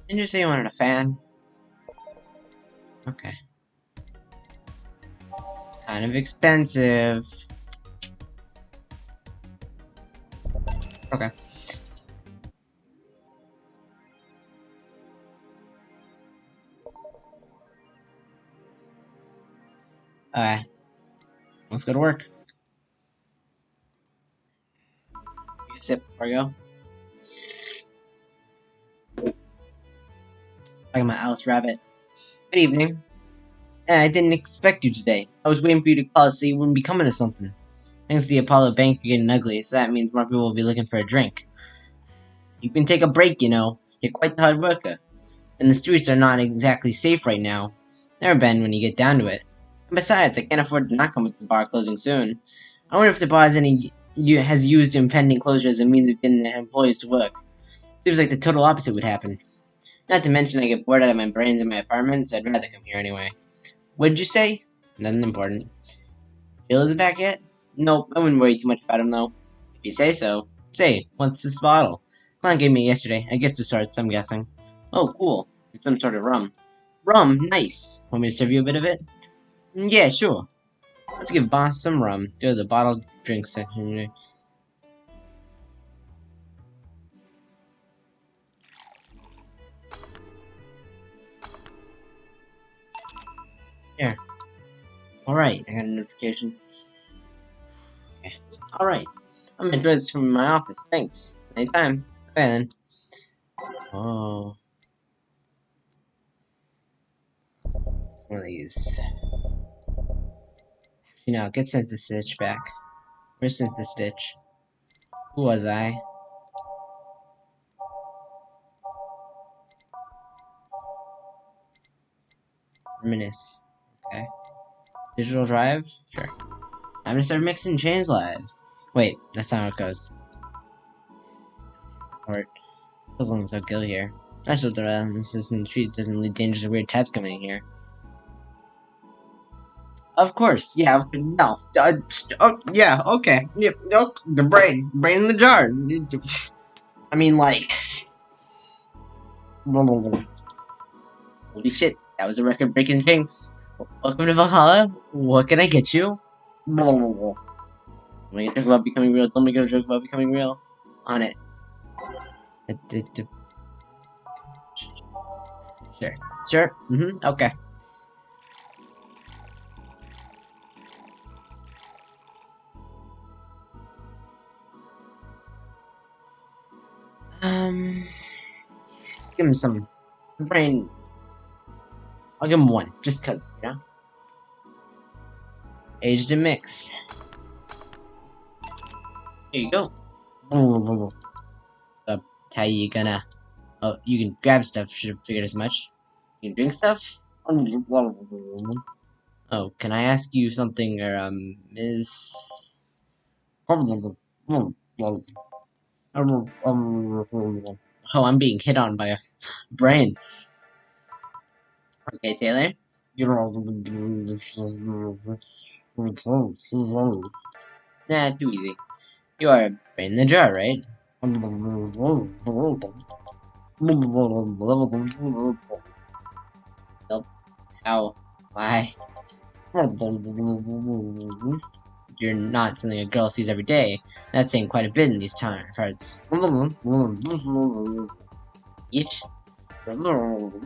Didn't you say you wanted a fan? Okay. Kind of expensive. Okay. Alright. Let's go to work. Sip before I go. Talking about Alice Rabbit. Good evening. I didn't expect you today. I was waiting for you to call so you wouldn't be coming to something. Thanks to the Apollo Bank, you're getting ugly, so that means more people will be looking for a drink. You can take a break, you know. You're quite the hard worker. And the streets are not exactly safe right now. Never been when you get down to it. And besides, I can't afford to not come with the bar closing soon. I wonder if the bar has used impending closure as a means of getting employees to work. Seems like the total opposite would happen. Not to mention I get bored out of my brains in my apartment, so I'd rather come here anyway. What did you say? Nothing important. Bill isn't back yet? Nope, I wouldn't worry too much about him though. If you say so. Say, what's this bottle? Clown gave me it yesterday. A gift of sorts, I'm guessing. Oh, cool. It's some sort of rum. Rum, nice. Want me to serve you a bit of it? Yeah, sure. Let's give Boss some rum. Go to the bottled drink section. Here. Alright, I got a notification. Okay. Alright. I'm gonna enjoy this from my office. Thanks. Anytime. Okay then. Oh. One of these. Actually, no, get sent the stitch back. Where's sent the stitch? Who was I? Reminisce. Okay. Digital drive? Sure. I'm gonna start mixing change lives. Wait, that's not how it goes. Or puzzling so kill here. That's what this isn't the street doesn't lead dangerous or weird types coming in here. Of course, yeah, no. Oh, yeah, okay. Yeah, oh, the brain in the jar. I mean, like. Holy shit, that was a record breaking jinx. Welcome to Valhalla. What can I get you? Don't make a joke about becoming real. Don't make a joke about becoming real. On it. Sure. Sure. Okay. Give him some brain. I'll give him one, just cause, you know. Aged and mix. Here you go. How you gonna? Oh, you can grab stuff. Should have figured as much. You can drink stuff. Oh, can I ask you something, or Miss? Oh, I'm being hit on by a brain. Okay, Taylor. Nah, too easy. You are a brain in the jar, right? Nope. How? Why? You're not something a girl sees every day. That's saying quite a bit in these parts. Each? No.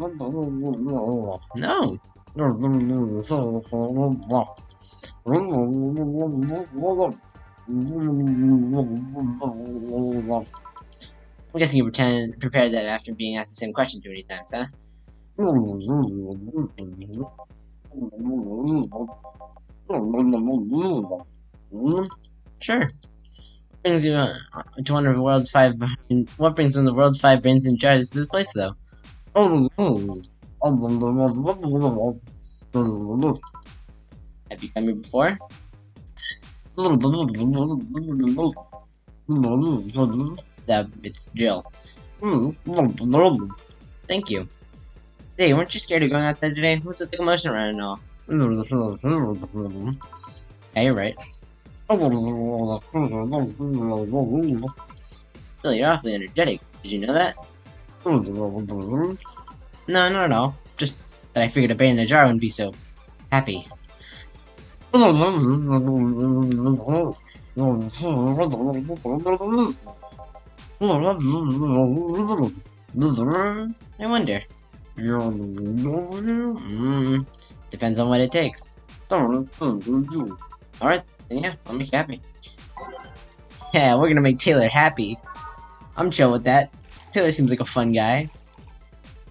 I'm guessing you prepared that after being asked the same question too many times, huh? Sure. What brings you to one of the world's five? What brings one of the world's five brains in jars to this place, though? Have you come here before? It's Jill. Thank you. Hey, weren't you scared of going outside today? What's the thick emotion around and all? Yeah, you're right. Still, you're awfully energetic. Did you know that? No, not at all. Just that I figured a bear in a jar wouldn't be so happy. I wonder. Depends on what it takes. Alright, then yeah, I'll make you happy. Yeah, we're gonna make Taylor happy. I'm chill with that. Taylor seems like a fun guy.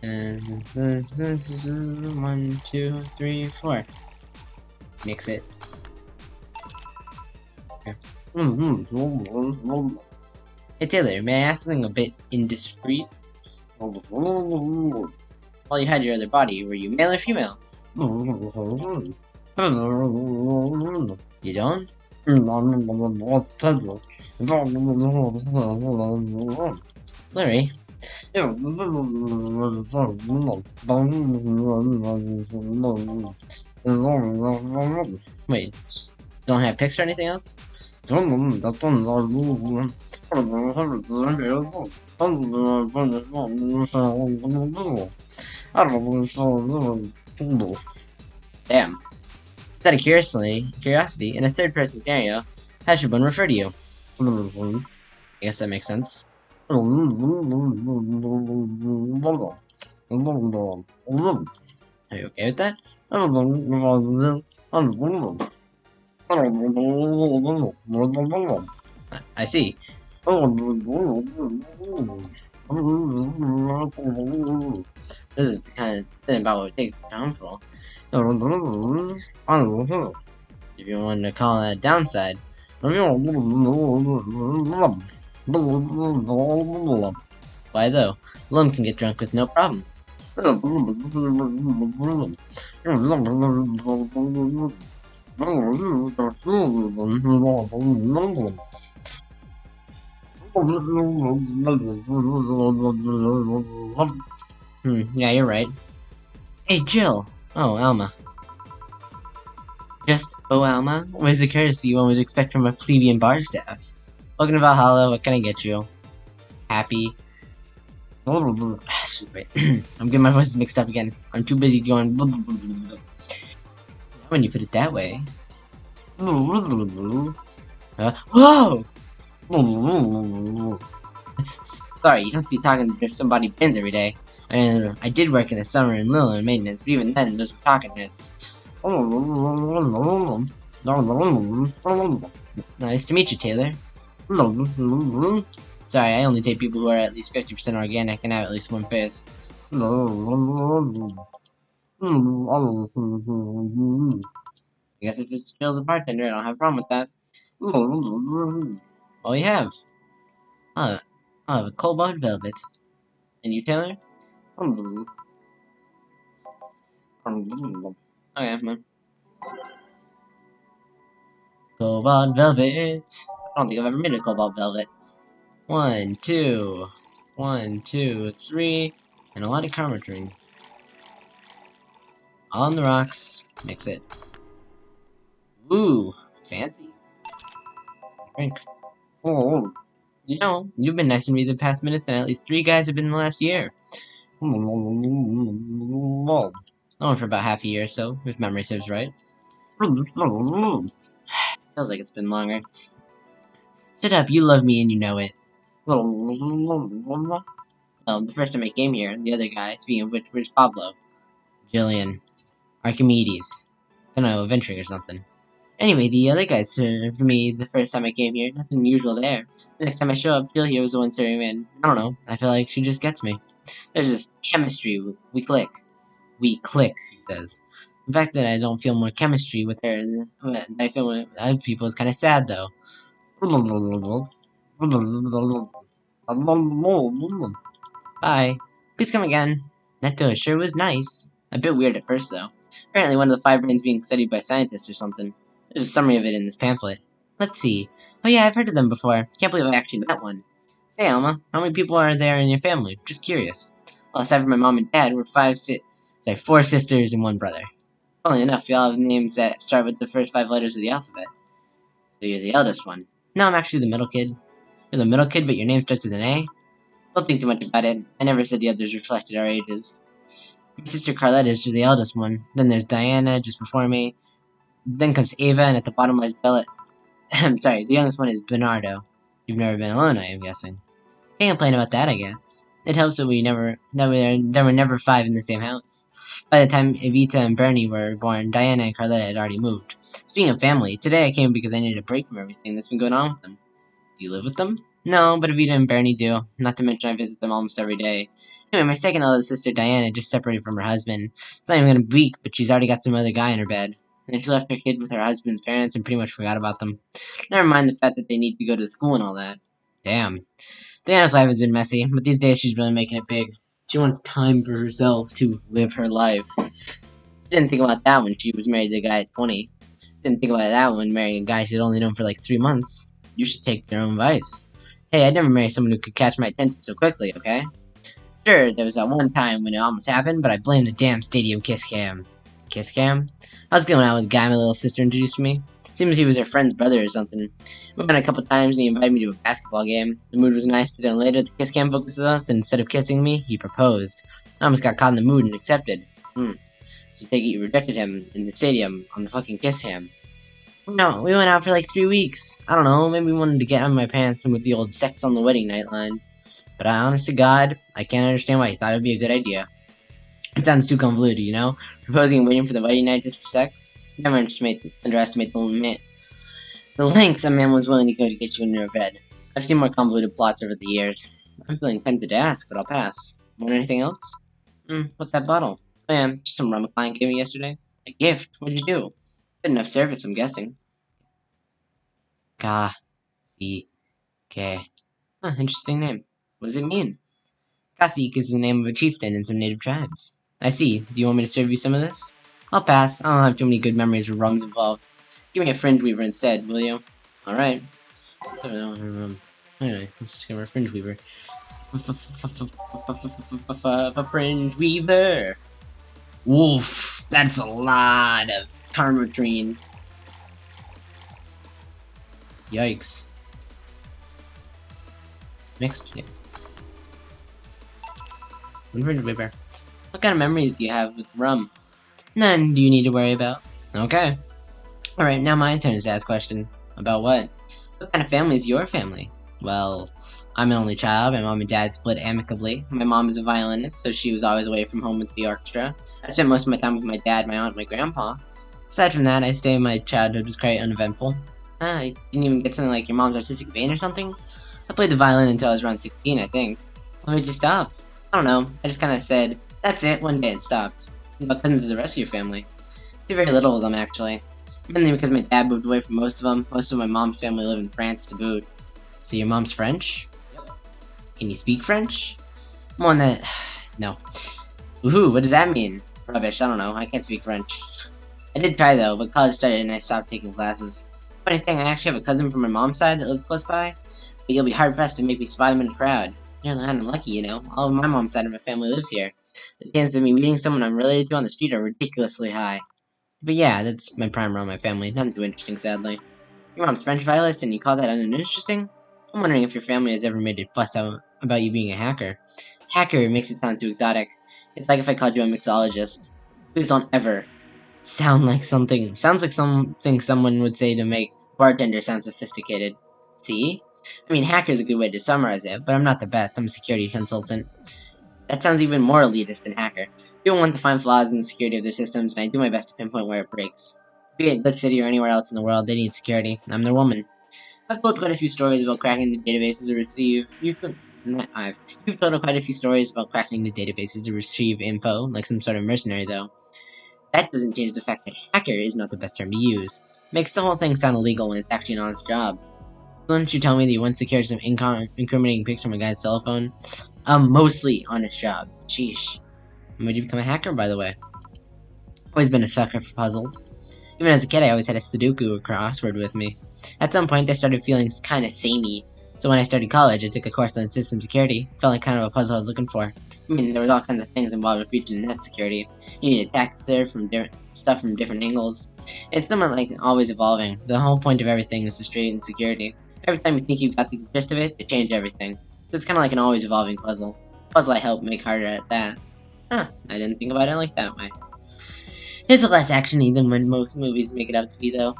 And 1, 2, 3, 4. Mix it. Okay. Hey Taylor, may I ask something a bit indiscreet? While you had your other body, were you male or female? You don't? Larry? Wait, don't have pics or anything else? Damn. Out of curiosity, in a third-person scenario, how should one refer to you? I guess that makes sense. Are you okay with that? I see. This is the kind of thing about what it takes to be harmful. If you want to call that a downside. Why though? Lum can get drunk with no problem. Yeah, you're right. Hey, Jill! Oh, Alma. Just, oh, Alma? Where's the courtesy one would expect from a plebeian bar staff? Welcome to Valhalla, what can I get you? Happy. Shoot, wait. I'm getting my voices mixed up again. I'm too busy going when you put it that way. Whoa! Sorry, you don't see talking to somebody pins every day. I did work in the summer in Lille maintenance, but even then, those were talking hits. Nice to meet you, Taylor. Sorry, I only take people who are at least 50% organic and have at least one face. I guess if it's Jill's a bartender, I don't have a problem with that. All you have. Oh, I have a cobalt velvet. And you, Taylor? Okay, man. Cobalt velvet. I don't think I've ever made a cobalt velvet. 1, 2. 1, 2, 3. And a lot of karma drink. On the rocks. Mix it. Ooh, fancy. Drink. Oh, you know, you've been nice to me the past minutes, and at least 3 guys have been in the last year. Only for about half a year or so, if memory serves right. Feels like it's been longer. Shut up, you love me and you know it. The first time I came here, the other guy, speaking of which, where's Pablo? Jillian. Archimedes. I don't know, adventuring or something. Anyway, the other guy served me the first time I came here. Nothing unusual there. The next time I show up, Jill here was the one serving me, and I don't know. I feel like she just gets me. There's this chemistry. We click. We click, she says. The fact that I don't feel more chemistry with her than I feel with other people is kind of sad, though. Bye. Please come again. That door sure was nice. A bit weird at first, though. Apparently one of the 5 brains being studied by scientists or something. There's a summary of it in this pamphlet. Let's see. Oh yeah, I've heard of them before. Can't believe I actually met one. Say, Alma, how many people are there in your family? Just curious. Well, aside from my mom and dad, we're 5, 6... So I have 4 sisters and 1 brother. Funnily enough, we all have names that start with the first 5 letters of the alphabet. So you're the eldest one. No, I'm actually the middle kid. You're the middle kid, but your name starts with an A? Don't think too much about it. I never said the others reflected our ages. My sister Carletta is just the eldest one. Then there's Diana, just before me. Then comes Ava, and at the bottom lies Bella. I'm sorry, the youngest one is Bernardo. You've never been alone, I am guessing. Can't complain about that, I weguess. It helps that there were never 5 in the same house. By the time Evita and Bernie were born, Diana and Carletta had already moved. Speaking of family, today I came because I needed a break from everything that's been going on with them. Do you live with them? No, but Evita and Bernie do. Not to mention I visit them almost every day. Anyway, my second eldest sister, Diana, just separated from her husband. It's not even been a week, but she's already got some other guy in her bed. And then she left her kid with her husband's parents and pretty much forgot about them. Never mind the fact that they need to go to school and all that. Damn. Diana's life has been messy, but these days she's really making it big. She wants time for herself to live her life. She didn't think about that when she was married to a guy at 20. Didn't think about that when marrying a guy she'd only known for like 3 months. You should take your own advice. Hey, I'd never marry someone who could catch my attention so quickly, okay? Sure, there was that one time when it almost happened, but I blame the damn stadium kiss cam. Kiss cam? I was going out with a guy my little sister introduced to me. Seems he was her friend's brother or something. We went a couple times and he invited me to a basketball game. The mood was nice, but then later the kiss cam focuses us, and instead of kissing me, he proposed. I almost got caught in the mood and accepted. So take it you rejected him in the stadium on the fucking kiss cam. No, we went out for like 3 weeks. I don't know, maybe we wanted to get on my pants and with the old sex on the wedding night line. But honest to God, I can't understand why he thought it would be a good idea. It sounds too convoluted, you know? Proposing and waiting for the wedding night just for sex? Never underestimate the lengths a man was willing to go to get you in your bed. I've seen more convoluted plots over the years. I'm feeling tempted to ask, but I'll pass. Want anything else? What's that bottle? Oh yeah, just some rum a client gave me yesterday. A gift? What'd you do? Good enough service, I'm guessing. Ka-si-ke. Huh, interesting name. What does it mean? Kasik is the name of a chieftain in some native tribes. I see. Do you want me to serve you some of this? I'll pass. I don't have too many good memories with rums involved. Give me a fringe weaver instead, will you? Alright. Anyway, let's just get a fringe weaver. Fringe weaver! Woof! That's a lot of karmatrine. Yikes. Mixed? Yeah. Fringe weaver. What kind of memories do you have with rum? None do you need to worry about. Okay. Alright, now my turn to ask a question. About what? What kind of family is your family? Well, I'm an only child. My mom and dad split amicably. My mom is a violinist, so she was always away from home with the orchestra. I spent most of my time with my dad, my aunt, and my grandpa. Aside from that, I say my childhood was quite uneventful. I didn't even get something like your mom's artistic vein or something. I played the violin until I was around 16, I think. Why did you stop? I don't know. I just kind of said, that's it, one day and stopped. What cousins is the rest of your family? I see very little of them, actually. Mainly because my dad moved away from most of them. Most of my mom's family live in France to boot. So your mom's French? Yep. Can you speak French? More on that... No. Woohoo, what does that mean? Rubbish, I don't know. I can't speak French. I did try though, but college started and I stopped taking classes. Funny thing, I actually have a cousin from my mom's side that lives close by, but you'll be hard-pressed to make me spot him in a crowd. You're kind of lucky, you know. All of my mom's side of my family lives here. The chances of me meeting someone I'm related to on the street are ridiculously high. But yeah, that's my prime around my family. Nothing too interesting, sadly. Your mom's French violinist, and you call that uninteresting? I'm wondering if your family has ever made a fuss out about you being a hacker. Hacker makes it sound too exotic. It's like if I called you a mixologist. Please don't ever sound like something. Sounds like something someone would say to make bartender sound sophisticated. See? I mean, hacker is a good way to summarize it, but I'm not the best. I'm a security consultant. That sounds even more elitist than hacker. People want to find flaws in the security of their systems, and I do my best to pinpoint where it breaks. Be it Dutch City or anywhere else in the world, they need security. I'm their woman. I've told quite a few stories about cracking the databases to retrieve. You've told quite a few stories about cracking the databases to retrieve info, like some sort of mercenary, though. That doesn't change the fact that hacker is not the best term to use. Makes the whole thing sound illegal when it's actually an honest job. Didn't you tell me that you once secured some incriminating pics from a guy's cell phone? Mostly honest job. Sheesh. When did you become a hacker, by the way? Always been a sucker for puzzles. Even as a kid, I always had a Sudoku or crossword with me. At some point, they started feeling kind of samey. So when I started college, I took a course on system security. Felt like kind of a puzzle I was looking for. I mean, there was all kinds of things involved with breaching net security. You need to attack the server from stuff from different angles. It's somewhat like always evolving. The whole point of everything is to straighten security. Every time you think you've got the gist of it, it changed everything. So it's kind of like an always evolving puzzle. Puzzle I help make harder at that. Huh, I didn't think about it like that way. It's less actiony than when most movies make it out to be, though.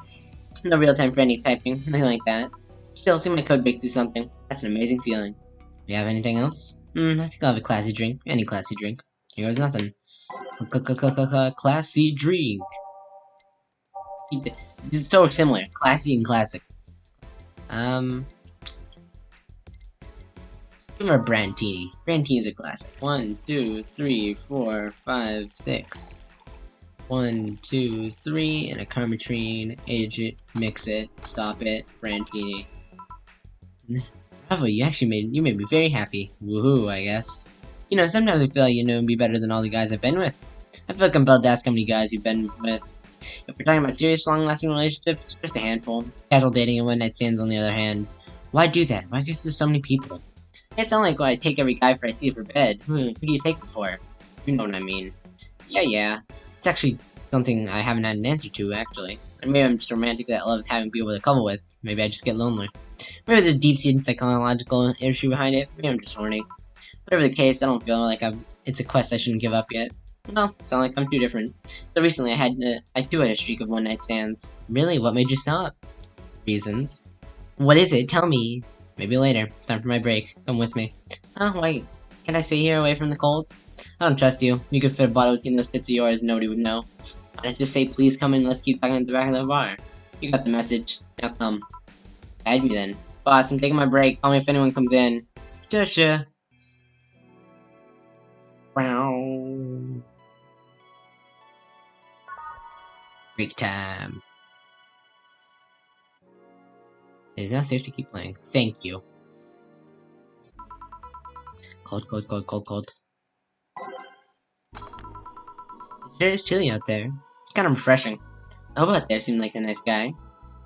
No real time for any typing, nothing like that. Still, see my code break through something. That's an amazing feeling. Do you have anything else? I think I'll have a classy drink. Any classy drink. Here goes nothing. Classy drink. This is so similar. Classy and classic. Give her a Brandtini. Brandtini's a classic. 1, 2, 3, 4, 5, 6. 1, 2, 3, and a Carmetrine. Age it, mix it, stop it, Brandtini. Bravo, you made me very happy. Woohoo, I guess. You know, sometimes I feel like you know me better than all the guys I've been with. I feel compelled to ask how many guys you've been with. If we're talking about serious, long-lasting relationships, just a handful. Casual dating and one-night stands on the other hand. Why do that? Why give to so many people? It's not like I take every guy I see for bed. Who do you take it for? You know what I mean. Yeah. It's actually something I haven't had an answer to, actually. And maybe I'm just romantic that loves having people to couple with. Maybe I just get lonely. Maybe there's a deep-seated psychological issue behind it. Maybe I'm just horny. Whatever the case, I don't feel like it's a quest I shouldn't give up yet. Well, sound like I'm too different. So recently I too had a streak of one-night stands. Really? What made you stop? Reasons. What is it? Tell me. Maybe later. It's time for my break. Come with me. Oh, wait. Can I stay here away from the cold? I don't trust you. You could fit a bottle between those tits of yours and nobody would know. I'd just say, please come in, let's keep talking at the back of the bar. You got the message. Now come. Guide me then. Boss, I'm taking my break. Call me if anyone comes in. Sure. Wow. Break time. It is now safe to keep playing. Thank you. Cold. It's chilly out there. It's kind of refreshing. The hobo out there seemed like a nice guy.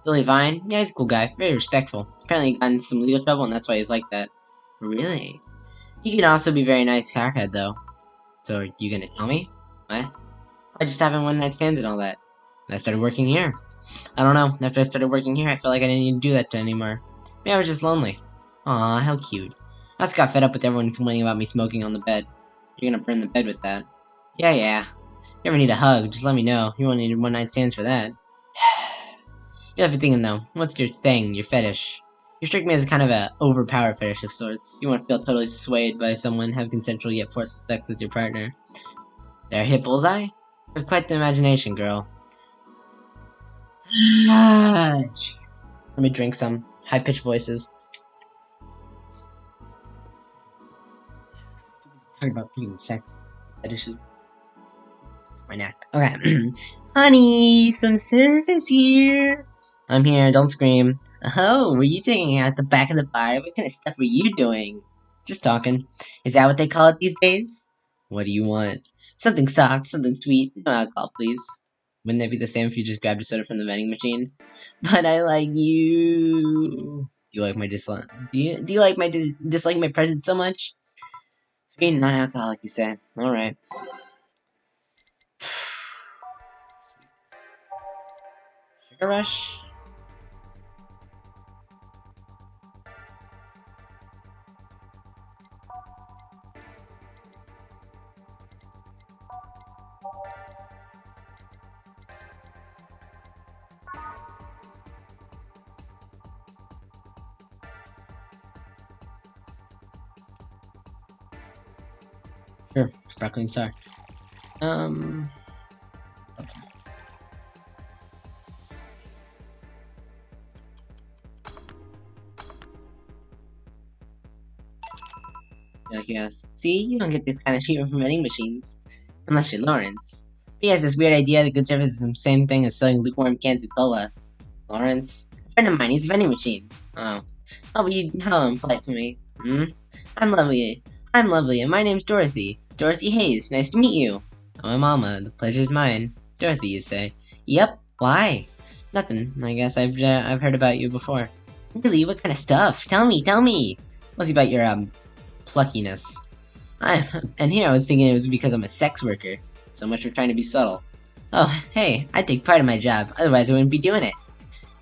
Billy Vine? Yeah, he's a cool guy. Very respectful. Apparently he got in some legal trouble and that's why he's like that. Really? He can also be very nice cockhead though. So are you gonna tell me? What? I just having one-night stands and all that. I started working here. I don't know. After I started working here, I felt like I didn't need to do that anymore. Maybe I was just lonely. Aw, how cute. I just got fed up with everyone complaining about me smoking on the bed. You're gonna burn the bed with that. Yeah. If you ever need a hug, just let me know. You won't need one-night stands for that. You have to thinking though. What's your thing? Your fetish? You strike me as kind of a overpowered fetish of sorts. You want to feel totally swayed by someone, have consensual yet forceful sex with your partner. There, hit bullseye? You have quite the imagination, girl. Jeez. Let me drink some high-pitched voices. Talking about freaking sex fetishes. Why not? Okay. Honey, some service here. I'm here, don't scream. Oh, were you taking out the back of the bar? What kind of stuff were you doing? Just talking. Is that what they call it these days? What do you want? Something soft, something sweet. No alcohol, please. Wouldn't that be the same if you just grabbed a soda from the vending machine? But I like you. Do you like my dislike? Do you like my dislike my presence so much? Sweet, non-alcoholic, you say? All right. Sugar rush. Sure, sparkling star. Yes. See, you don't get this kind of treatment from vending machines. Unless you're Lawrence. He has this weird idea that good service is the same thing as selling lukewarm cans of cola. Lawrence? A friend of mine, he's a vending machine. Oh. Oh, but how impolite for me. I'm lovely, and my name's Dorothy. Dorothy Hayes, nice to meet you. Oh, my mama, the pleasure's mine. Dorothy, you say? Yep, why? Nothing, I guess I've heard about you before. Really? What kind of stuff? Tell me, tell me! What's about your, pluckiness? And here I was thinking it was because I'm a sex worker. So much for trying to be subtle. Oh, hey, I take pride in my job, otherwise I wouldn't be doing it.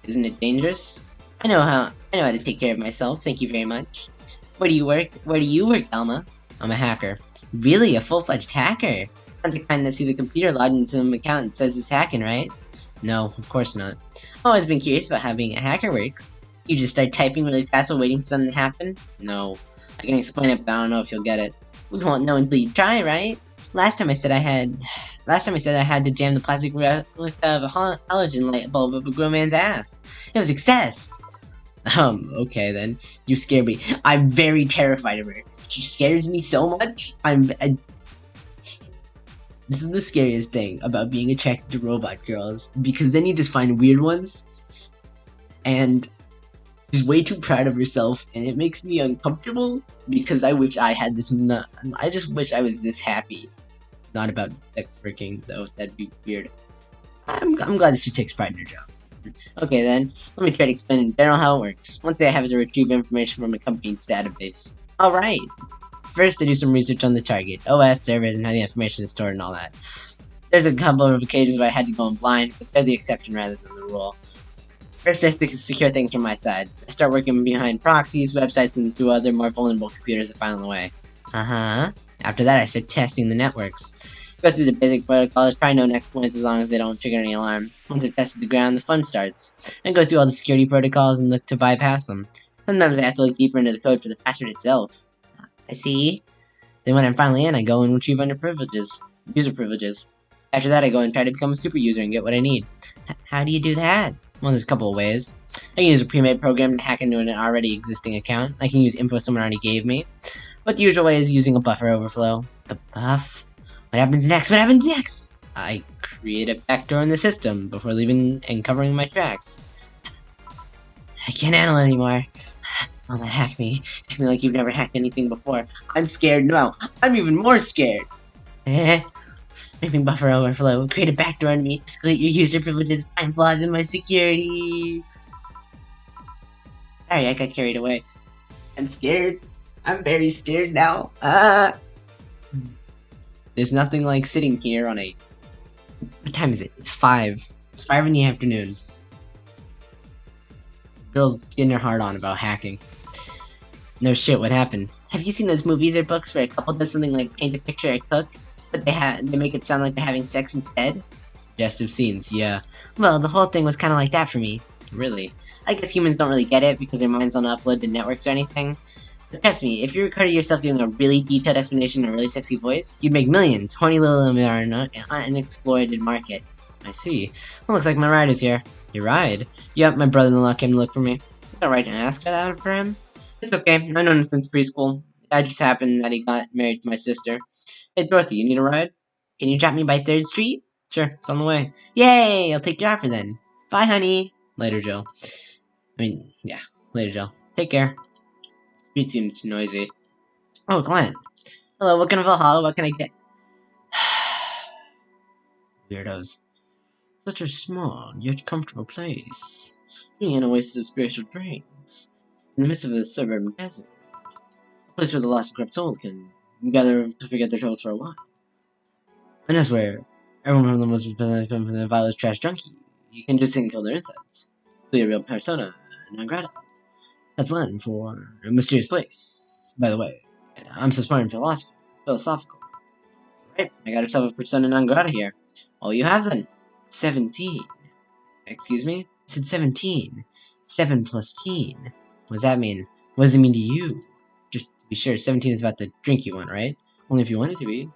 Isn't it dangerous? I know how to take care of myself, thank you very much. Where do you work? Where do you work, Elma? I'm a hacker. Really? A full-fledged hacker? Not the kind that sees a computer logged into some account and says it's hacking, right? No, of course not. I've always been curious about how being a hacker works. You just start typing really fast while waiting for something to happen? No. I can explain it, but I don't know if you'll get it. We won't know until you try, right? Last time I said I had to jam the plastic replica of a halogen light bulb up a grown man's ass. It was a success! Okay then. You scare me. I'm very terrified of her. She scares me so much. This is the scariest thing about being attracted to robot girls, because then you just find weird ones, and she's way too proud of herself, and it makes me uncomfortable, because I wish I had this, I just wish I was this happy. Not about sex working, though, that'd be weird. I'm glad that she takes pride in her job. Okay then, let me try to explain in general how it works. Once I have to retrieve information from a company's database. Alright! First, I do some research on the target, OS, servers, and how the information is stored and all that. There's a couple of occasions where I had to go in blind, but there's the exception rather than the rule. First, I have to secure things from my side. I start working behind proxies, websites, and through other more vulnerable computers that find the way. After that, I start testing the networks. Go through the basic protocols, try known exploits as long as they don't trigger any alarm. Once I've tested the ground, the fun starts. I go through all the security protocols and look to bypass them. Sometimes I have to look deeper into the code for the password itself. I see. Then when I'm finally in, I go and retrieve user privileges. After that, I go and try to become a super user and get what I need. How do you do that? Well, there's a couple of ways. I can use a pre-made program to hack into an already existing account. I can use info someone already gave me. But the usual way is using a buffer overflow. The buff? What happens next? What happens next? I create a backdoor in the system before leaving and covering my tracks. I can't handle it anymore. Mama, hack me. Hack me like you've never hacked anything before. I'm scared now. I'm even more scared. Making buffer overflow. Create a backdoor on me. Escalate your user privileges. Find flaws in my security. Sorry, I got carried away. I'm scared. I'm very scared now. There's nothing like sitting here on a... What time is it? It's 5. It's 5 in the afternoon. Girl's getting her heart on about hacking. No shit, what happened? Have you seen those movies or books where a couple does something like paint a picture or cook, but they make it sound like they're having sex instead? Suggestive scenes, yeah. Well, the whole thing was kinda like that for me. Really. I guess humans don't really get it because their minds don't upload to networks or anything. But trust me, if you recorded yourself giving a really detailed explanation in a really sexy voice, you'd make millions. Horny little are an unexploited market. I see. Well, looks like my ride is here. Your ride? Yep, my brother-in-law came to look for me. I got right to ask that for him. It's okay, I've known him since preschool. It just happened that he got married to my sister. Hey, Dorothy, you need a ride? Can you drop me by 3rd Street? Sure, it's on the way. Yay! I'll take your offer then. Bye, honey. Later, Joe. Yeah. Later, Joe. Take care. Street seems noisy. Oh, Glenn. Hello, what kind of Valhalla? What can I get? Weirdos. Such a small, yet comfortable place. Really an oasis of spiritual dreams. In the midst of a suburban desert. A place where the lost and corrupt souls can gather to forget their troubles for a while. And that's where everyone from the most from the vilest trash junkie. You can just sit and kill their insides. Be a real persona non grata. That's Latin for a mysterious place. By the way, I'm so smart in philosophical. Right, I got yourself a persona non grata here. All you have then. 17. Excuse me? I said 17. 7 plus teen. What does that mean? What does it mean to you? Just to be sure, 17 is about the drink you want, right? Only if you want it to be.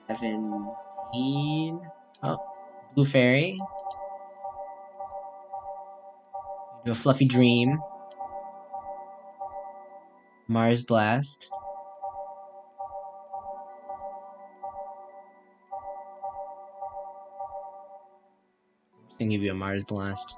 17. Oh, Blue Fairy. Do a Fluffy Dream. Mars Blast. I'm just gonna give you a Mars Blast.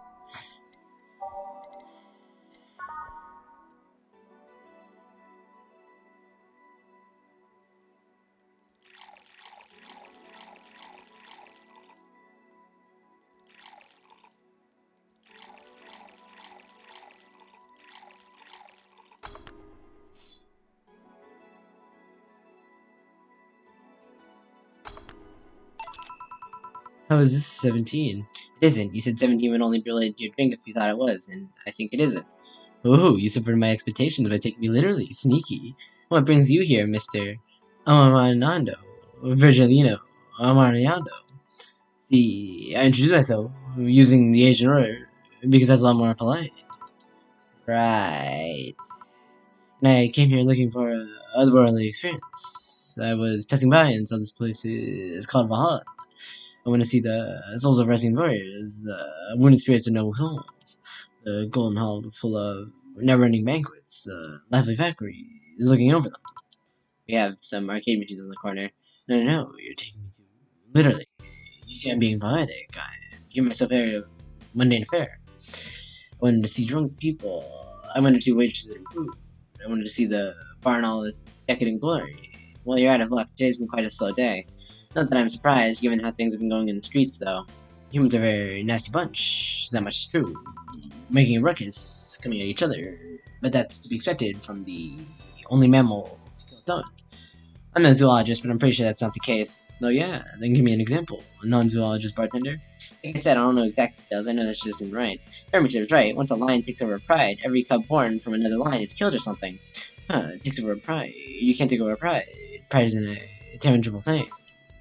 How is this 17? It isn't. You said 17 would only be related to your drink if you thought it was, and I think it isn't. Ooh, you subverted my expectations by taking me literally. Sneaky. What brings you here, Mr. Amarnando? Virgilino Amarnando? See, I introduced myself using the Asian order because that's a lot more polite. Right. And I came here looking for a otherworldly experience. I was passing by and saw this place is called Valhalla. I want to see the souls of resting warriors, the wounded spirits of noble souls, the golden hall full of never-ending banquets, the lively factory is looking over them. We have some arcade machines in the corner. No, you're taking me to literally. You see, I'm being poetic. I give myself a mundane affair. I wanted to see drunk people. I wanted to see waitresses and food. I wanted to see the bar in all its decadent glory. Well, you're out of luck. Today's been quite a slow day. Not that I'm surprised, given how things have been going in the streets, though. Humans are a very nasty bunch. That much is true. Making a ruckus, coming at each other. But that's to be expected from the only mammal to kill its own. I'm no zoologist, but I'm pretty sure that's not the case. Oh yeah, then give me an example. A non-zoologist bartender? Like I said, I don't know exact details. I know this just isn't right. Hermitage is right. Once a lion takes over a pride, every cub born from another lion is killed or something. Takes over a pride. You can't take over a pride. Pride isn't a tangible thing.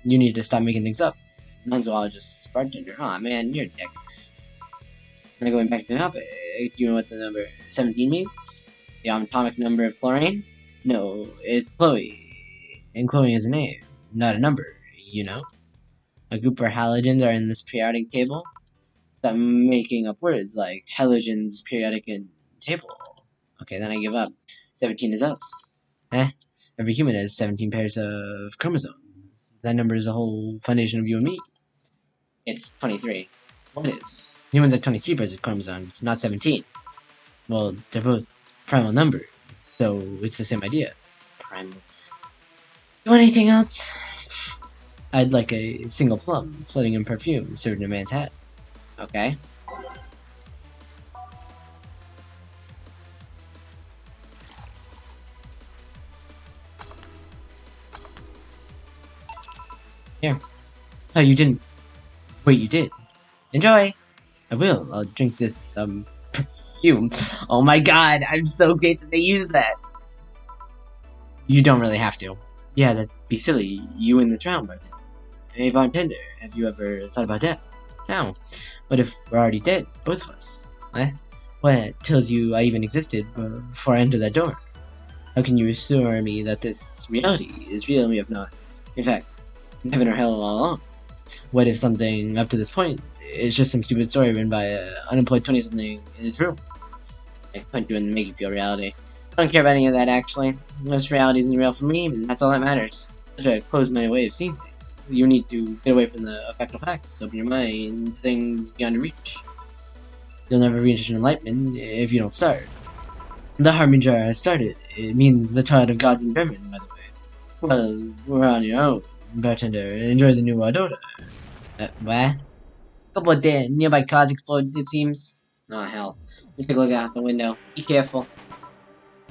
You need to stop making things up. Non-zoologist bartender. Aw, man, you're a dick. Now going back to the topic, do you know what the number 17 means? The atomic number of chlorine? No, it's Chloe. And chlorine is a name, not a number, you know? A group of halogens are in this periodic table. Stop making up words like halogens periodic table. Okay, then I give up. 17 is us. Every human has 17 pairs of chromosomes. That number is the whole foundation of you and me. It's 23. What is? Humans have 23 pairs of chromosomes, not 17. Well, they're both primal numbers, so it's the same idea. Primal. You want anything else? I'd like a single plum floating in perfume served in a man's hat. Okay. Here. Oh, you didn't. Wait, you did. Enjoy! I will. I'll drink this, perfume. Oh my god, I'm so great that they used that! You don't really have to. Yeah, that'd be silly. You in the drown by now. Hey, bartender, have you ever thought about death? No. What if we're already dead, both of us? Eh? What tells you I even existed before I entered that door? How can you assure me that this reality is real and we have not, in fact, heaven or hell all along? What if something up to this point is just some stupid story written by an unemployed 20-something and it's true? I can punch you and make you feel reality. I don't care about any of that, actually. Most reality isn't real for me, and that's all that matters. Such a closed-minded way of seeing things. You need to get away from the factual facts, open your mind to things beyond your reach. You'll never reach enlightenment if you don't start. The Harbinger has started. It means the Tide of Gods in German, by the way. Well, we're on your own, bartender. Enjoy the new Adora. What? A couple of nearby cars exploded, it seems. Oh, hell. Let me take a look out the window. Be careful.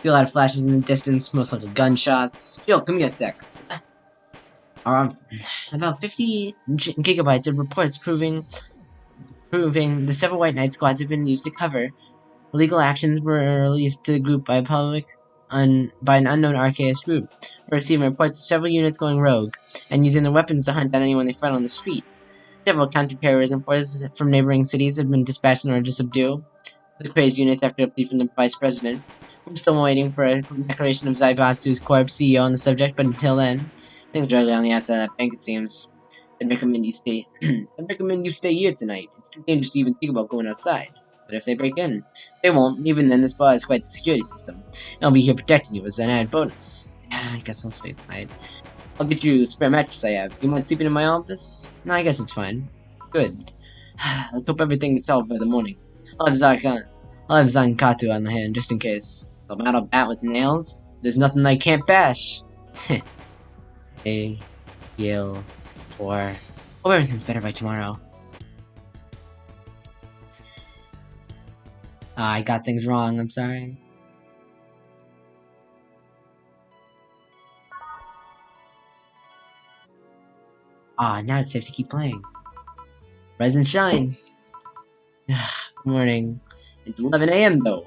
See a lot of flashes in the distance, most likely gunshots. Yo, come here a sec. Around about 50 gigabytes of reports proving the several White Knight squads have been used to cover. Illegal actions were released to the group by an unknown archaist group. We're receiving reports of several units going rogue and using their weapons to hunt down anyone they find on the street. Several counter-terrorism forces from neighboring cities have been dispatched in order to subdue the crazed units after a plea from the vice president. We're still waiting for a declaration of Zaibatsu's Corp CEO on the subject, but until then, things are ugly on the outside of that bank, it seems. I'd recommend you stay. I'd recommend you stay here tonight. It's too dangerous to even think about going outside. But if they break in, they won't. Even then, this bar has quite the security system. And I'll be here protecting you as an added bonus. Yeah, I guess I'll stay tonight. I'll get you a spare mattress I have. You mind sleeping in my office? No, I guess it's fine. Good. Let's hope everything gets solved by the morning. I'll have Zankatu on the hand, just in case. A metal bat with nails? There's nothing I can't bash. Hey, heal, for... Hope everything's better by tomorrow. I got things wrong, I'm sorry. Now it's safe to keep playing. Rise and shine. Good morning. It's 11 a.m. though.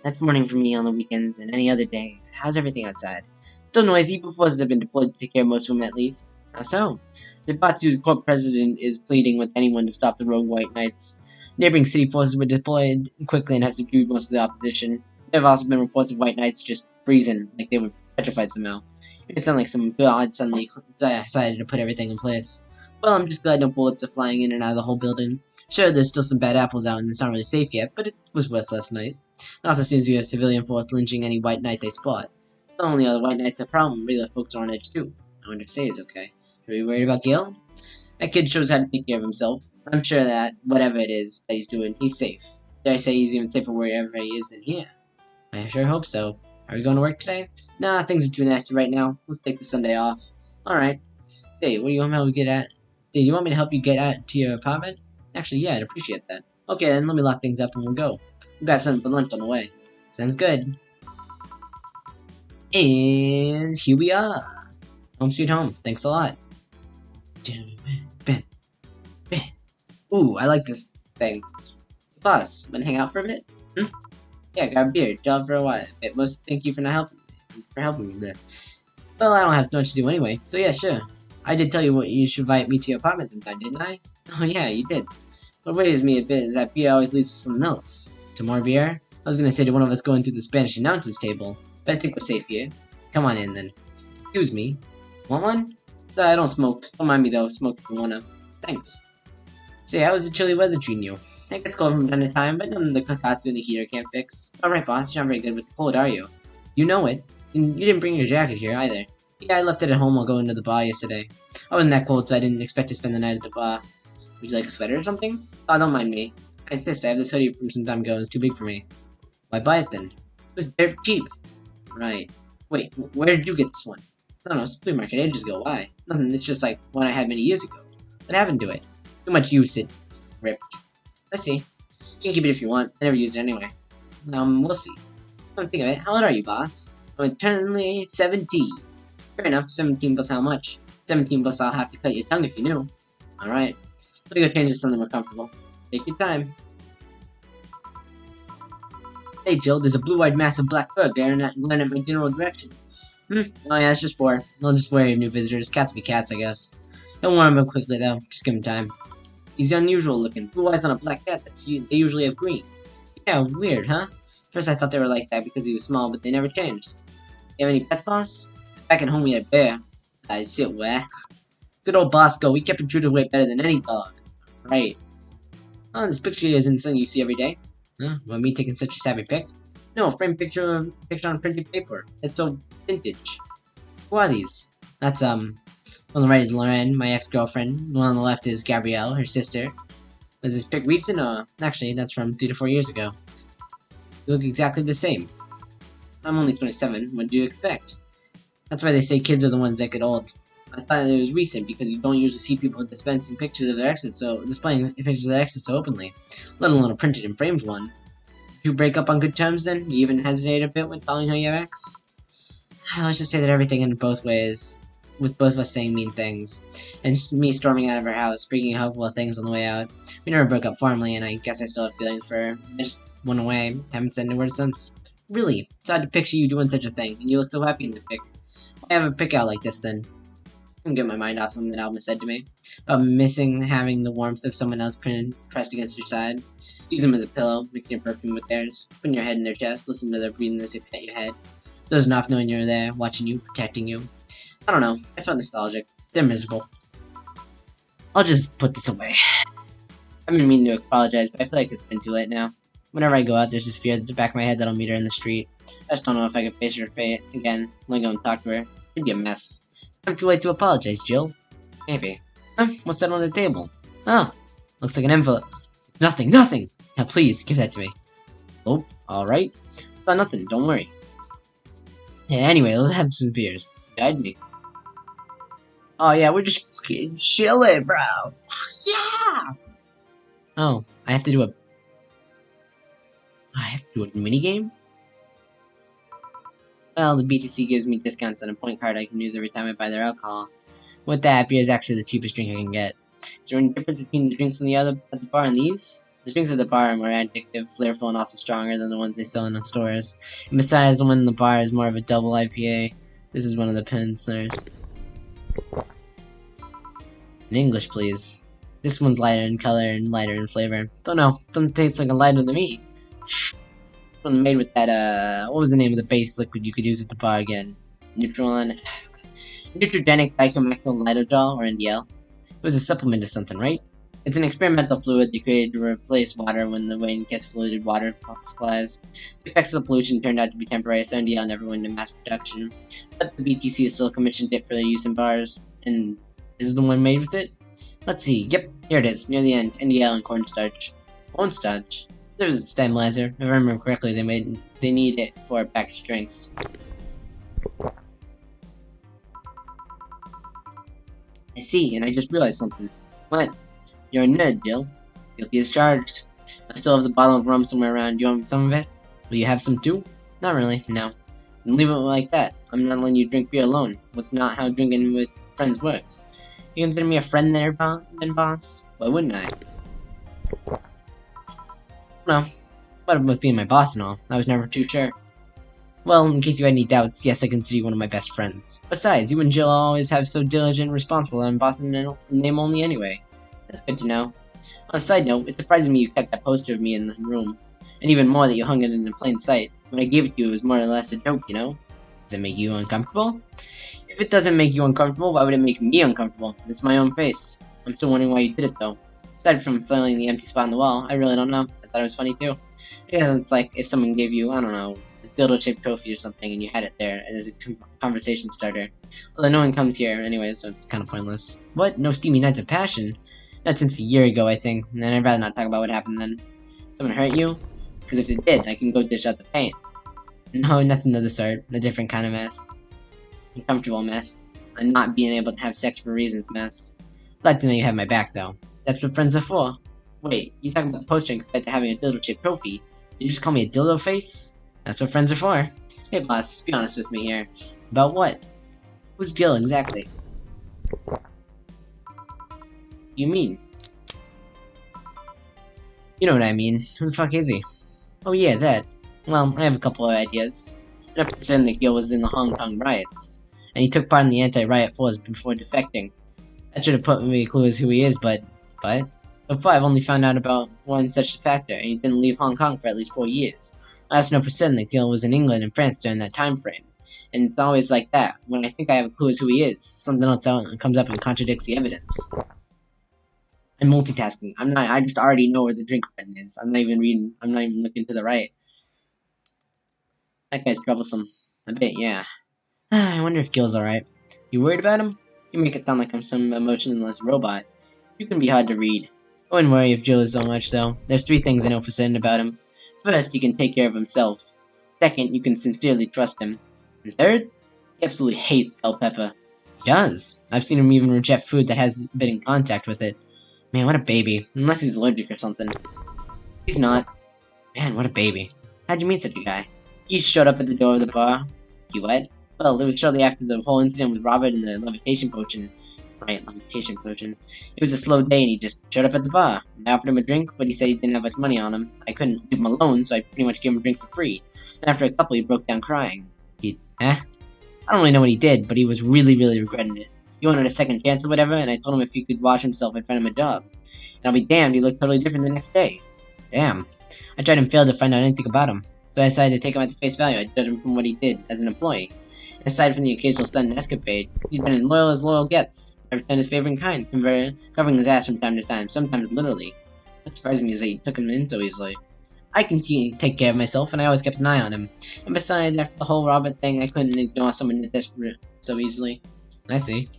That's morning for me on the weekends and any other day. How's everything outside? Still noisy, but forces have been deployed to take care of most of them at least. How so? Zaibatsu's court president is pleading with anyone to stop the rogue White Knights. Neighboring city forces were deployed quickly and have subdued most of the opposition. There have also been reports of White Knights just freezing, like they were petrified somehow. It sounded like some god suddenly decided to put everything in place. Well, I'm just glad no bullets are flying in and out of the whole building. Sure, there's still some bad apples out and it's not really safe yet, but it was worse last night. It also seems we have civilian force lynching any white knight they spot. Not only are the white knights a problem, regular folks are on edge too. I wonder if Say is okay. Are you worried about Gil? That kid shows how to take care of himself. I'm sure that, whatever it is that he's doing, he's safe. Dare I say he's even safer wherever he is than here. I sure hope so. Are we going to work today? Nah, things are too nasty right now. Let's take the Sunday off. Alright. Hey, what do you want me to get at? Do you want me to help you get out to your apartment? Actually, yeah, I'd appreciate that. Okay, then let me lock things up and we'll go. We'll grab something for lunch on the way. Sounds good. And here we are. Home sweet home. Thanks a lot. Ooh, I like this thing. Boss, wanna hang out for a bit? Hmm? Yeah, grab a beer. Job for a while. It must thank you for helping me there. Well, I don't have much to do anyway, so yeah, sure. I did tell you what you should invite me to your apartment sometime, didn't I? Oh yeah, you did. What worries me a bit is that beer always leads to something else. To more beer? I was gonna say to one of us going through the Spanish announcer's table, but I think we're safe here. Come on in then. Excuse me. Want one? Sorry, I don't smoke. Don't mind me though, smoke if you wanna. Thanks. Say, how was the chilly weather treating you? It gets cold from time to time, but nothing the Kotatsu and the heater can't fix. Alright boss, you're not very good with the cold, are you? You know it. You didn't bring your jacket here either. Yeah, I left it at home while going to the bar yesterday. I wasn't that cold, so I didn't expect to spend the night at the bar. Would you like a sweater or something? Oh, don't mind me. I insist, I have this hoodie from some time ago and it's too big for me. Why buy it then? It was dirt cheap. Right. Wait, where did you get this one? I don't know, supermarket ages ago, why? Nothing, it's just like one I had many years ago. What happened to it? Too much use, it ripped. I see. You can keep it if you want, I never used it anyway. We'll see. Come think of it, how old are you, boss? I'm eternally 17. Fair enough, 17 plus how much? 17 plus I'll have to cut your tongue if you knew. Alright. Let me go change to something more comfortable. Take your time. Hey Jill, there's a blue-eyed massive black bug glaring at my general direction. Oh yeah, it's just 4. I'll just worry of new visitors. Cats be cats, I guess. Don't warm them up quickly though, just give him time. He's unusual looking. Blue eyes on a black cat, they usually have green. Yeah, weird, huh? First I thought they were like that because he was small, but they never changed. You have any pets, boss? Back at home we had a bear. I sit where? Good old Bosco, we kept Intruder away better than any dog. Right. Oh, this picture isn't something you see every day. Huh? Want me taking such a savvy pic? No, a framed picture on printed paper. It's so vintage. Who are these? That's, on the right is Lauren, my ex-girlfriend. The one on the left is Gabrielle, her sister. Was this pic recent, or... Actually, that's from 3 to 4 years ago. You look exactly the same. I'm only 27. What do you expect? That's why they say kids are the ones that get old. I thought it was recent because you don't usually see people displaying pictures of their exes so openly, let alone a printed and framed one. Did you break up on good terms then? You even hesitated a bit when telling her your ex? Let's just say that everything ended both ways, with both of us saying mean things, and me storming out of her house, breaking helpful things on the way out. We never broke up formally, and I guess I still have feelings for her. I just went away, haven't said a word since. Really, it's odd to picture you doing such a thing, and you look so happy in the pic. Why have a pic out like this then? I can get my mind off something that Alma said to me about missing having the warmth of someone else pressed against your side. Use them as a pillow, mixing your perfume with theirs, putting your head in their chest, listen to their breathing as they pet your head. Dozing off knowing you're there, watching you, protecting you. I don't know, I felt nostalgic. They're miserable. I'll just put this away. I've been meaning to apologize, but I feel like it's been too late now. Whenever I go out, there's this fear at the back of my head that I'll meet her in the street. I just don't know if I can face her fate again. Let me go and talk to her. It'd be a mess. I'm too late to apologize, Jill. Maybe. What's that on the table? Oh, looks like an envelope. Nothing. Now please, give that to me. Oh, alright. It's not nothing, don't worry. Yeah, anyway, let's have some beers. Guide me. Oh yeah, we're just fucking chilling, bro. Yeah! Oh, I have to do a minigame? Well, the BTC gives me discounts on a point card I can use every time I buy their alcohol. With that, beer is actually the cheapest drink I can get. Is there any difference between the drinks at the bar and these? The drinks at the bar are more addictive, flavorful, and also stronger than the ones they sell in the stores. And besides, the one in the bar is more of a double IPA. This is one of the pilsners. In English, please. This one's lighter in color and lighter in flavor. Don't know. Doesn't taste like a lighter to me. This one made with that, what was the name of the base liquid you could use at the bar again? Neutrogenic dichromethylnitrile, or NDL. It was a supplement to something, right? It's an experimental fluid they created to replace water when the wind gets polluted water supplies. The effects of the pollution turned out to be temporary, so NDL never went into mass production. But the BTC has still commissioned it for their use in bars, and this is the one made with it? Let's see, yep, here it is, near the end, NDL and cornstarch. Cornstarch? Serves as a stabilizer. If I remember correctly, they need it for packaged drinks. I see, and I just realized something. What? You're a nerd, Jill. Guilty as charged. I still have the bottle of rum somewhere around. Do you want some of it? Will you have some too? Not really, no. Then leave it like that. I'm not letting you drink beer alone. That's not how drinking with friends works. You consider me a friend there, then, boss? Why wouldn't I? No. But with being my boss and all, I was never too sure. Well, in case you had any doubts, yes, I consider you one of my best friends. Besides, you and Jill always have so diligent and responsible that I'm bossing in name only anyway. That's good to know. On a side note, it surprises me you kept that poster of me in the room. And even more that you hung it in plain sight. When I gave it to you, it was more or less a joke, you know? Does it make you uncomfortable? If it doesn't make you uncomfortable, why would it make me uncomfortable? It's my own face. I'm still wondering why you did it, though. Aside from filling the empty spot on the wall, I really don't know. I thought it was funny, too. Yeah, it's like if someone gave you, I don't know, a dildo-shaped trophy or something, and you had it there as a conversation starter. Although no one comes here anyway, so it's kind of pointless. What? No steamy nights of passion? Not since a year ago, I think, and I'd rather not talk about what happened then. Someone hurt you? Because if they did, I can go dish out the paint. No, nothing of the sort. A different kind of mess. Uncomfortable mess. A not being able to have sex for reasons mess. Glad to know you have my back, though. That's what friends are for. Wait, you talking about the poster compared to having a dildo-shaped trophy? Did you just call me a dildo face? That's what friends are for. Hey boss, be honest with me here. About what? Who's Jill, exactly? You mean? You know what I mean. Who the fuck is he? Oh yeah, that. Well, I have a couple of ideas. Enough to say that Gil was in the Hong Kong riots, and he took part in the anti-riot force before defecting. That should have put me a clue as who he is, but... So far I've only found out about one such factor, and he didn't leave Hong Kong for at least 4 years. I also know for certain that Gil was in England and France during that time frame. And it's always like that. When I think I have a clue as who he is, something else comes up and contradicts the evidence. I'm multitasking. I just already know where the drink button is. I'm not even looking to the right. That guy's troublesome. A bit, yeah. I wonder if Gil's alright. You worried about him? You make it sound like I'm some emotionless robot. You can be hard to read. I wouldn't worry if Jill is so much, though. There's 3 things I know for certain about him. First, he can take care of himself. Second, you can sincerely trust him. And third, he absolutely hates bell pepper. He does. I've seen him even reject food that has been in contact with it. Man, what a baby. Unless he's allergic or something. He's not. Man, what a baby. How'd you meet such a guy? He showed up at the door of the bar. You what? Well, it was shortly after the whole incident with Robert and the levitation potion. Right, levitation potion. It was a slow day and he just showed up at the bar. I offered him a drink, but he said he didn't have much money on him. I couldn't leave him alone, so I pretty much gave him a drink for free. And after a couple, he broke down crying. I don't really know what he did, but he was really regretting it. He wanted a second chance or whatever, and I told him if he could wash himself, I'd find him a job. And I'll be damned, he looked totally different the next day. Damn. I tried and failed to find out anything about him, so I decided to take him at the face value. I judged him from what he did as an employee. And aside from the occasional sudden escapade, he'd been as loyal gets. I returned his favor in kind, covering his ass from time to time, sometimes literally. What surprised me is that he took him in so easily. I can take care of myself, and I always kept an eye on him. And besides, after the whole Robert thing, I couldn't ignore someone that desperate so easily. I see.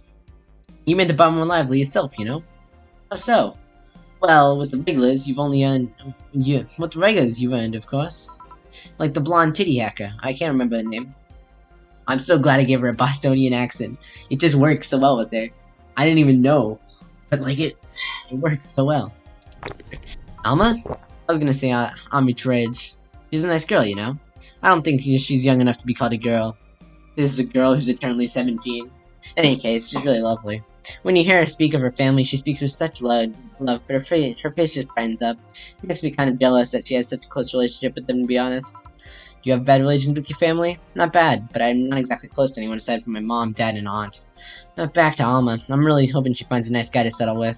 You made the bar more lively yourself, you know? How so? Well, with the regulars, you've only earned... With the regulars, you've earned, of course. Like the blonde titty hacker. I can't remember her name. I'm so glad I gave her a Bostonian accent. It just works so well with her. I didn't even know. But, like, it works so well. Alma? I was gonna say Armitage. She's a nice girl, you know? I don't think she's young enough to be called a girl. This is a girl who's eternally 17. In any case, she's really lovely. When you hear her speak of her family, she speaks with such love, but her face just brightens up. It makes me kind of jealous that she has such a close relationship with them, to be honest. Do you have bad relations with your family? Not bad, but I'm not exactly close to anyone aside from my mom, dad, and aunt. Now back to Alma. I'm really hoping she finds a nice guy to settle with.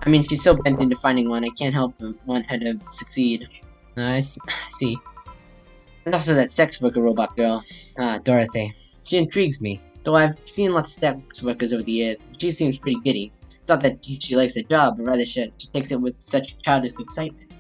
I mean, she's so bent into finding one, I can't help but want her to succeed. I see. And also that sex worker robot girl. Dorothy. She intrigues me. Though I've seen lots of sex workers over the years, she seems pretty giddy. It's not that she likes her job, but rather she takes it with such childish excitement.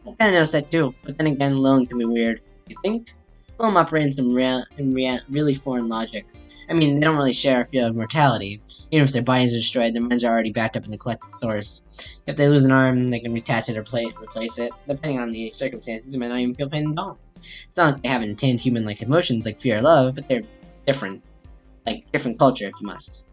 I kinda noticed that too, but then again, Lone can be weird. You think? Lone operates in really foreign logic. I mean, they don't really share a fear of mortality. Even if their bodies are destroyed, their minds are already backed up in the collective source. If they lose an arm, they can reattach it or replace it. Depending on the circumstances, they might not even feel pain at all. It's not like they have intense human-like emotions like fear or love, but they're different. Like, different culture, if you must.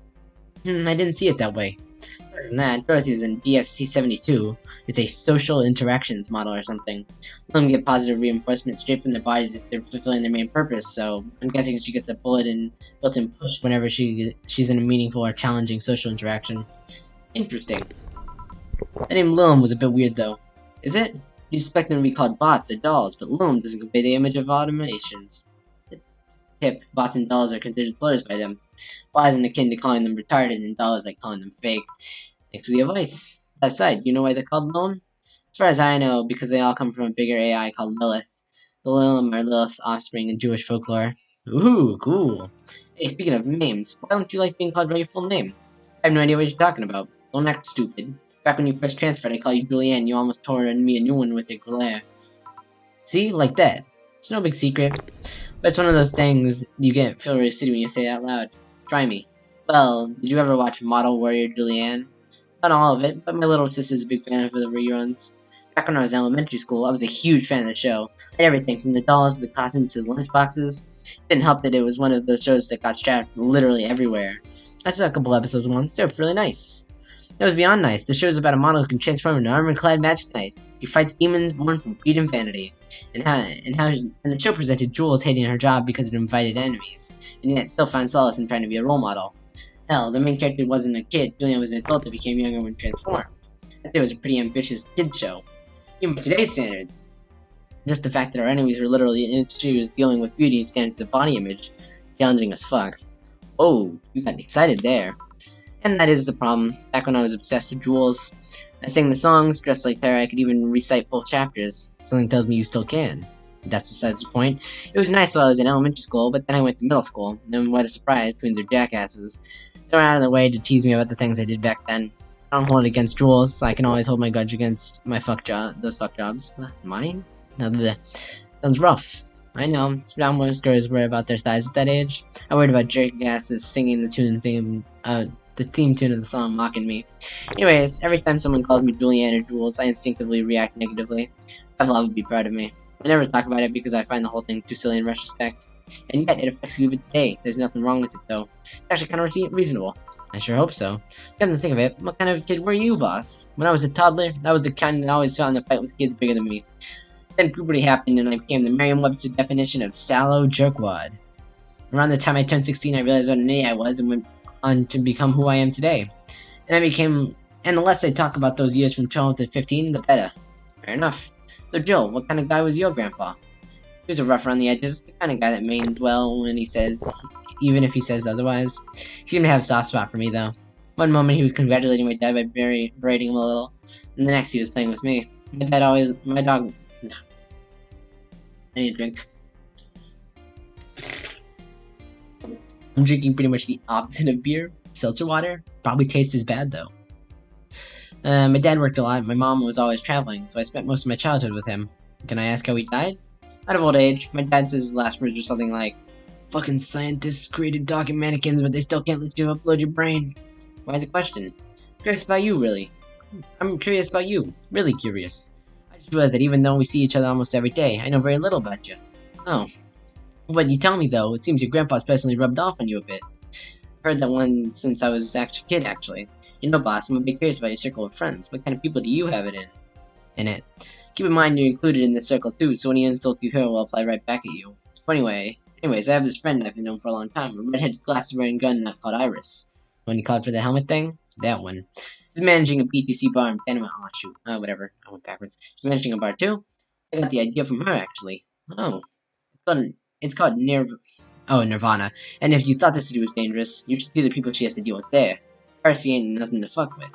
I didn't see it that way. Aside from that, Dorothy is in DFC-72. It's a social interactions model or something. Let them get positive reinforcement straight from their bodies if they're fulfilling their main purpose, so I'm guessing she gets a built-in push whenever she's in a meaningful or challenging social interaction. Interesting. The name Lilum was a bit weird though. Is it? You'd expect them to be called bots or dolls, but Lilum doesn't convey the image of automations. It's tip, bots and dolls are considered slurs by them. Well, isn't akin to calling them retarded, and dolls like calling them fake. Thanks for the advice. That aside, you know why they're called Lilum? As far as I know, because they all come from a bigger AI called Lilith. The Lilum are Lilith's offspring in Jewish folklore. Ooh, cool. Hey, speaking of names, why don't you like being called by your full name? I have no idea what you're talking about. Don't act stupid. Back when you first transferred, I called you Julianne. You almost tore me a new one with your glare. See? Like that. It's no big secret. But it's one of those things you feel really silly when you say it out loud. Try me. Well, did you ever watch Model Warrior Julianne? Not all of it, but my little sister's a big fan of the reruns. Back when I was in elementary school, I was a huge fan of the show. And everything, from the dolls to the costumes to the lunchboxes. It didn't help that it was one of those shows that got strapped literally everywhere. I saw a couple episodes once. They were really nice. It was beyond nice. The show is about a model who can transform into an armor-clad magic knight. He fights demons born from greed and vanity. And the show presented Jules hating her job because it invited enemies, and yet still found solace in trying to be a role model. Hell, the main character wasn't a kid. Julian was an adult that became younger when transformed. I'd say it was a pretty ambitious kid show. Even by today's standards. Just the fact that our enemies were literally issues dealing with beauty and standards of body image, challenging as fuck. Oh, you got excited there. And that is the problem. Back when I was obsessed with Jules, I sang the songs, dressed like her, I could even recite full chapters. Something tells me you still can. That's besides the point. It was nice while I was in elementary school, but then I went to middle school, and then what a surprise, twins are jackasses. They were out of their way to tease me about the things I did back then. I don't hold it against Jules, so I can always hold my grudge against my those fuck jobs. Mine? No, sounds rough. I know, it's not most girls worry about their thighs at that age. I worried about jerk-asses singing the theme tune of the song mocking me. Anyways, every time someone calls me Julianne or Jules, I instinctively react negatively. I'd love to be proud of me. I never talk about it because I find the whole thing too silly in retrospect. And yet, it affects you today. There's nothing wrong with it, though. It's actually kind of reasonable. I sure hope so. Come to think of it, what kind of kid were you, boss? When I was a toddler, I was the kind that always found to fight with kids bigger than me. Then puberty happened, and I became the Merriam-Webster definition of sallow jerkwad. Around the time I turned 16, I realized what an idiot I was and went on to become who I am today. And the less I talk about those years from 12 to 15, the better. Fair enough. So Jill, what kind of guy was your grandpa? He was a rough around the edges, the kind of guy that means well when he says, even if he says otherwise. He seemed to have a soft spot for me, though. One moment he was congratulating my dad by berating him a little, and the next he was playing with me. My dog... I need a drink. I'm drinking pretty much the opposite of beer. Seltzer water. Probably tastes as bad, though. My dad worked a lot, my mom was always traveling, so I spent most of my childhood with him. Can I ask how he died? Out of old age. My dad says his last words were something like, "Fucking scientists created talking mannequins, but they still can't let you upload your brain." Why the question? Curious about you, really. I'm curious about you. Really curious. I just realized that even though we see each other almost every day, I know very little about you. Oh. When you tell me, though, it seems your grandpa's personally rubbed off on you a bit. I've heard that one since I was a kid, actually. You know, boss, I'm a bit curious about your circle of friends. What kind of people do you have in it? Keep in mind you're included in this circle, too, so any insults you hear will apply right back at you. Anyways, I have this friend I've known for a long time, a redheaded glasses-wearing gun nut called Iris. When you called for the helmet thing? That one. He's managing a BTC bar in Panama. Oh, shoot. Whatever. I went backwards. He's managing a bar, too? I got the idea from her, actually. Oh. It's called Nirvana. And if you thought the city was dangerous, you should see the people she has to deal with there. Piracy ain't nothing to fuck with.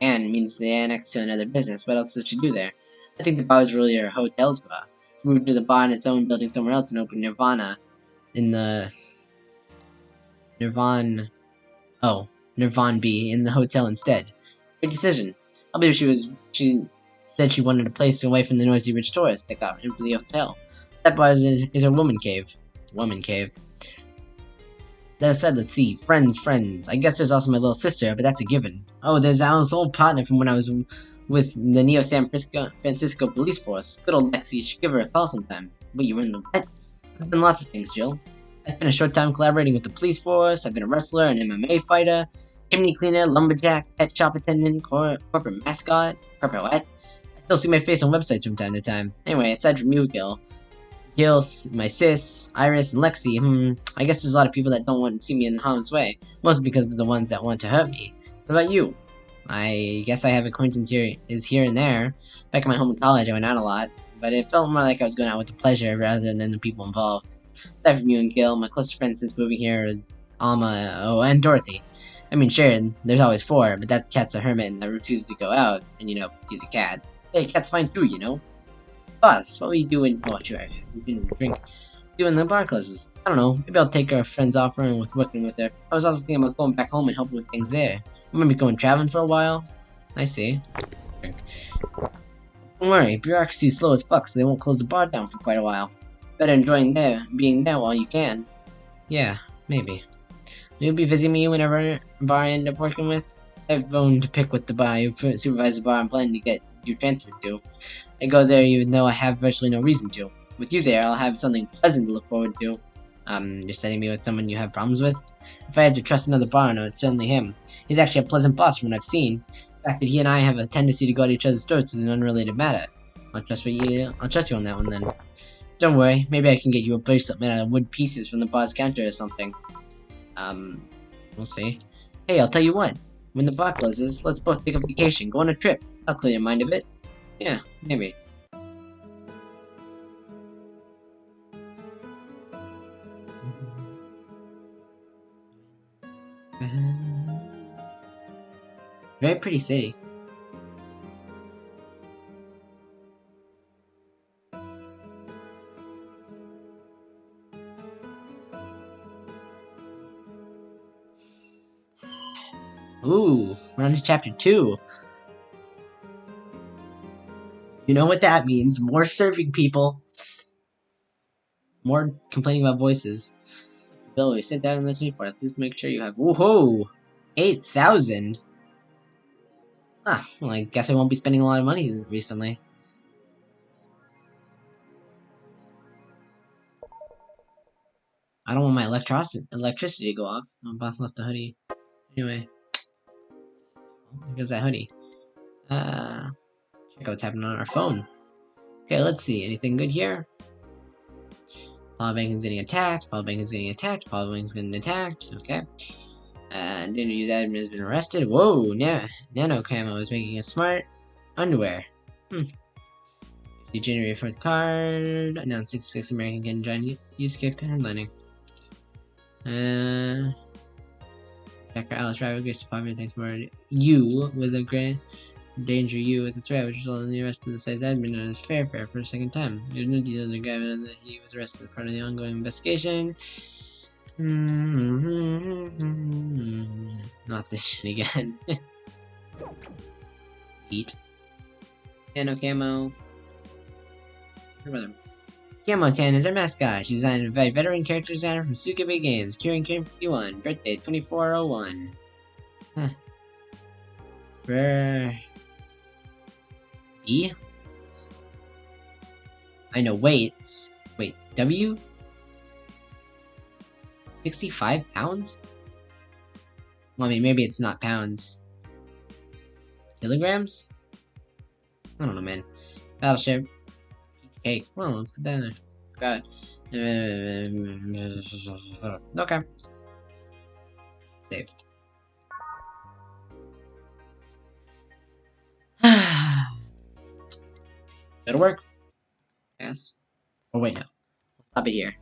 And means they annex to another business. What else does she do there? I think the bar was really her hotel's bar. She moved to the bar in its own building somewhere else and opened Nirvana in the Nirvan. Oh, Nirvan B in the hotel instead. Good decision. I believe she said she wanted a place away from the noisy rich tourists that got into the hotel. That bar is a woman cave. Woman cave. That said, let's see. Friends. I guess there's also my little sister, but that's a given. Oh, there's our old partner from when I was with the Neo San Francisco Police Force. Good old Lexi. You should give her a call sometime. Wait, you were in the what? I've done lots of things, Jill. I spent a short time collaborating with the police force. I've been a wrestler, an MMA fighter, chimney cleaner, lumberjack, pet shop attendant, corporate mascot. Corporate what? I still see my face on websites from time to time. Anyway, aside from you, Gil, my sis, Iris, and Lexi, I guess there's a lot of people that don't want to see me in harm's way, mostly because they're the ones that want to hurt me. What about you? I guess I have acquaintance here and there. Back in my home in college, I went out a lot, but it felt more like I was going out with the pleasure rather than the people involved. Aside from you and Gil, my closest friends since moving here is Alma, and Dorothy. I mean, sure, there's always four, but that cat's a hermit and that refuses to go out, and he's a cat. Hey, cat's fine too, Boss, what will you do when you can drink doing the bar closes? I don't know, maybe I'll take our friend's offer with working with her. I was also thinking about going back home and helping with things there. I'm gonna be going traveling for a while. I see. Drink. Don't worry, bureaucracy's slow as fuck, so they won't close the bar down for quite a while. Better enjoying being there while you can. Yeah, maybe. You'll be visiting me whenever bar I end up working with. I have bone to pick with the bar you supervise the bar I'm planning to get you transferred to. I go there even though I have virtually no reason to. With you there, I'll have something pleasant to look forward to. You're setting me with someone you have problems with? If I had to trust another bar owner, it's certainly him. He's actually a pleasant boss from what I've seen. The fact that he and I have a tendency to go at each other's throats is an unrelated matter. I'll trust you on that one then. Don't worry, maybe I can get you a bracelet made out of wood pieces from the bar's counter or something. We'll see. Hey, I'll tell you what. When the bar closes, let's both take a vacation, go on a trip. I'll clear your mind a bit. Yeah, maybe. Very pretty city. Ooh, we're on to chapter 2. You know what that means. More serving people. More complaining about voices. Billy, sit down and listen for it. Please make sure you have. Woohoo! 8,000? Ah, well, I guess I won't be spending a lot of money recently. I don't want my electricity to go off. My boss left the hoodie. Anyway. There goes that hoodie. Check out what's happening on our phone. Okay, let's see. Anything good here? Power bank is getting attacked. Power bank is getting attacked. Power bank is getting attacked. Okay. Didn't use admin has been arrested. Whoa, Nano Camo is making a smart underwear. Degenerated fourth card. Announced 66 American can join UScape headlining. Attacker Alice Driver gets to popular thanks for you with a grand danger you with a threat, which resulted in the arrest of the site's admin and his fair for a second time. There's no details regarding that he was arrested as part of the ongoing investigation. Not this shit again. Eat. Nano Camo. Camo Tan is our mascot. She's designed by veteran character designer from Sukabe Games. Kieran 51. Birthday 2401. Huh. B? I know, wait, W? 65 pounds? Well, I mean, maybe it's not pounds. Kilograms? I don't know, man. Battleship. Cake. Well, let's get down there. God. Okay. Save. Go to work. Yes. Oh wait, no. I'll stop it here.